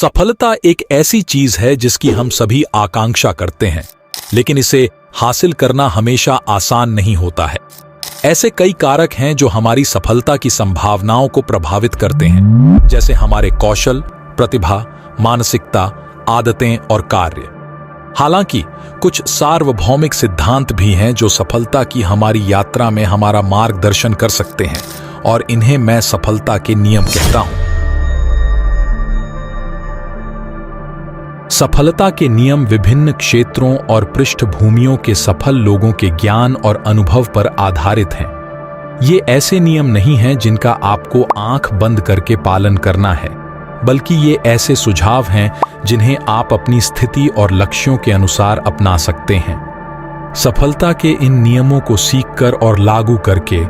सफलता एक ऐसी चीज है जिसकी हम सभी आकांक्षा करते हैं, लेकिन इसे हासिल करना हमेशा आसान नहीं होता है। ऐसे कई कारक हैं जो हमारी सफलता की संभावनाओं को प्रभावित करते हैं, जैसे हमारे कौशल, प्रतिभा, मानसिकता, आदतें और कार्य। हालांकि कुछ सार्वभौमिक सिद्धांत भी हैं जो सफलता की हमारी यात्रा में हमारा मार्गदर्शन कर सकते हैं, और इन्हें मैं सफलता के नियम कहता हूं। सफलता के नियम विभिन्न क्षेत्रों और पृष्ठभूमियों के सफल लोगों के ज्ञान और अनुभव पर आधारित हैं। ये ऐसे नियम नहीं हैं जिनका आपको आंख बंद करके पालन करना है, बल्कि ये ऐसे सुझाव हैं जिन्हें आप अपनी स्थिति और लक्ष्यों के अनुसार अपना सकते हैं। सफलता के इन नियमों को सीखकर और लागू करके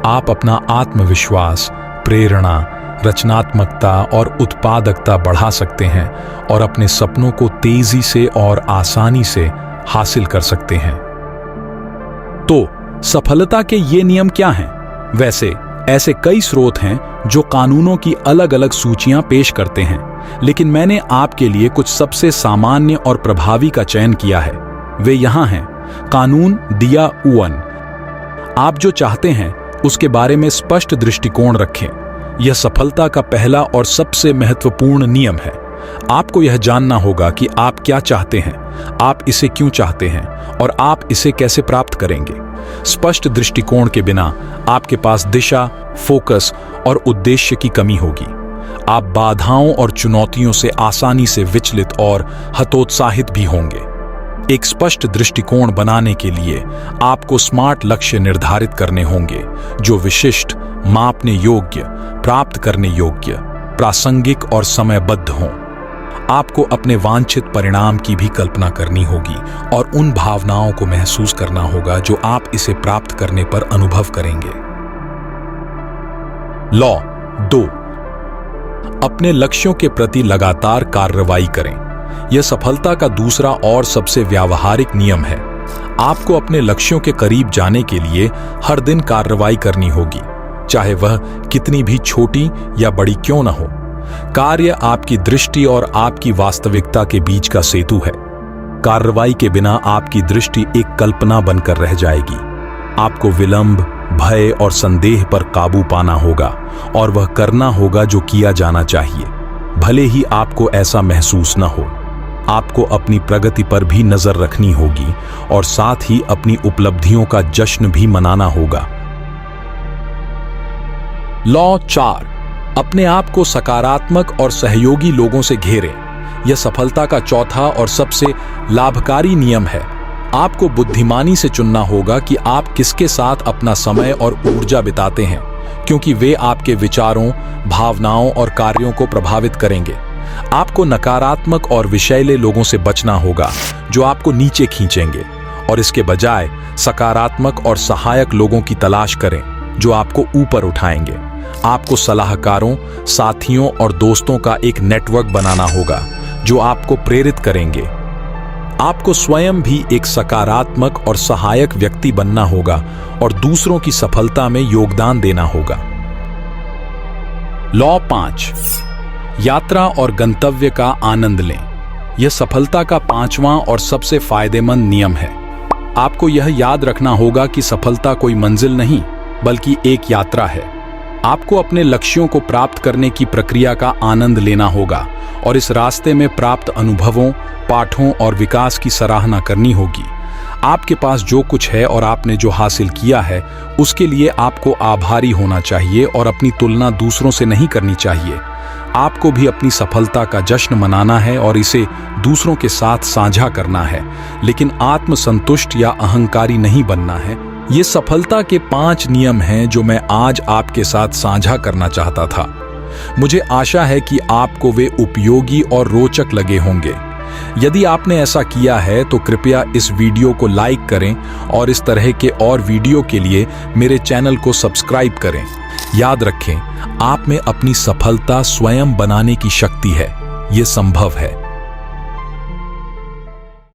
आप अपना आत्मविश्वास, प्रेरणा, रचनात्मकता और उत्पादकता बढ़ा सकते हैं और अपने सपनों को तेजी से और आसानी से हासिल कर सकते हैं। तो सफलता के ये नियम क्या हैं? वैसे ऐसे कई स्रोत हैं जो कानूनों की अलग अलग सूचियां पेश करते हैं, लेकिन मैंने आपके लिए कुछ सबसे सामान्य और प्रभावी का चयन किया है। वे यहां हैं। कानून दिया उवन। आप जो चाहते हैं उसके बारे में स्पष्ट दृष्टिकोण रखें। यह सफलता का पहला और सबसे महत्वपूर्ण नियम है। आपको यह जानना होगा कि आप क्या चाहते हैं, आप इसे क्यों चाहते हैं और आप इसे कैसे प्राप्त करेंगे। स्पष्ट दृष्टिकोण के बिना आपके पास दिशा, फोकस और उद्देश्य की कमी होगी। आप बाधाओं और चुनौतियों से आसानी से विचलित और हतोत्साहित भी होंगे। एक स्पष्ट दृष्टिकोण बनाने के लिए आपको स्मार्ट लक्ष्य निर्धारित करने होंगे जो विशिष्ट, मापने योग्य, प्राप्त करने योग्य, प्रासंगिक और समयबद्ध हों। आपको अपने वांछित परिणाम की भी कल्पना करनी होगी और उन भावनाओं को महसूस करना होगा जो आप इसे प्राप्त करने पर अनुभव करेंगे। लॉ 2, अपने लक्ष्यों के प्रति लगातार कार्रवाई करें। यह सफलता का दूसरा और सबसे व्यावहारिक नियम है। आपको अपने लक्ष्यों के करीब जाने के लिए हर दिन कार्रवाई करनी होगी, चाहे वह कितनी भी छोटी या बड़ी क्यों न हो। कार्य आपकी दृष्टि और आपकी वास्तविकता के बीच का सेतु है। कार्रवाई के बिना आपकी दृष्टि एक कल्पना बनकर रह जाएगी। आपको विलंब, भय और संदेह पर काबू पाना होगा और वह करना होगा जो किया जाना चाहिए, भले ही आपको ऐसा महसूस न हो। आपको अपनी प्रगति पर भी नजर रखनी होगी और साथ ही अपनी उपलब्धियों का जश्न भी मनाना होगा। लॉ 4, अपने आप को सकारात्मक और सहयोगी लोगों से घेरें। यह सफलता का चौथा और सबसे लाभकारी नियम है। आपको बुद्धिमानी से चुनना होगा कि आप किसके साथ अपना समय और ऊर्जा बिताते हैं, क्योंकि वे आपके विचारों, भावनाओं और कार्यों को प्रभावित करेंगे। आपको नकारात्मक और विषैले लोगों से बचना होगा जो आपको नीचे खींचेंगे, और इसके बजाय सकारात्मक और सहायक लोगों की तलाश करें जो आपको ऊपर उठाएंगे। आपको सलाहकारों, साथियों और दोस्तों का एक नेटवर्क बनाना होगा जो आपको प्रेरित करेंगे। आपको स्वयं भी एक सकारात्मक और सहायक व्यक्ति बनना होगा और दूसरों की सफलता में योगदान देना होगा। लॉ 5, यात्रा और गंतव्य का आनंद लें। यह सफलता का पांचवां और सबसे फायदेमंद नियम है। आपको यह याद रखना होगा कि सफलता कोई मंजिल नहीं, बल्कि एक यात्रा है। आपको अपने लक्ष्यों को प्राप्त करने की प्रक्रिया का आनंद लेना होगा और इस रास्ते में प्राप्त अनुभवों, पाठों और विकास की सराहना करनी होगी। आपके पास जो कुछ है और आपने जो हासिल किया है, उसके लिए आपको आभारी होना चाहिए और अपनी तुलना दूसरों से नहीं करनी चाहिए। आपको भी अपनी सफलता का जश्न मनाना है और इसे दूसरों के साथ साझा करना है, लेकिन आत्मसंतुष्ट या अहंकारी नहीं बनना है। ये सफलता के 5 नियम हैं जो मैं आज आपके साथ साझा करना चाहता था। मुझे आशा है कि आपको वे उपयोगी और रोचक लगे होंगे। यदि आपने ऐसा किया है तो कृपया इस वीडियो को लाइक करें और इस तरह के और वीडियो के लिए मेरे चैनल को सब्सक्राइब करें। याद रखें, आप में अपनी सफलता स्वयं बनाने की शक्ति है। ये संभव है।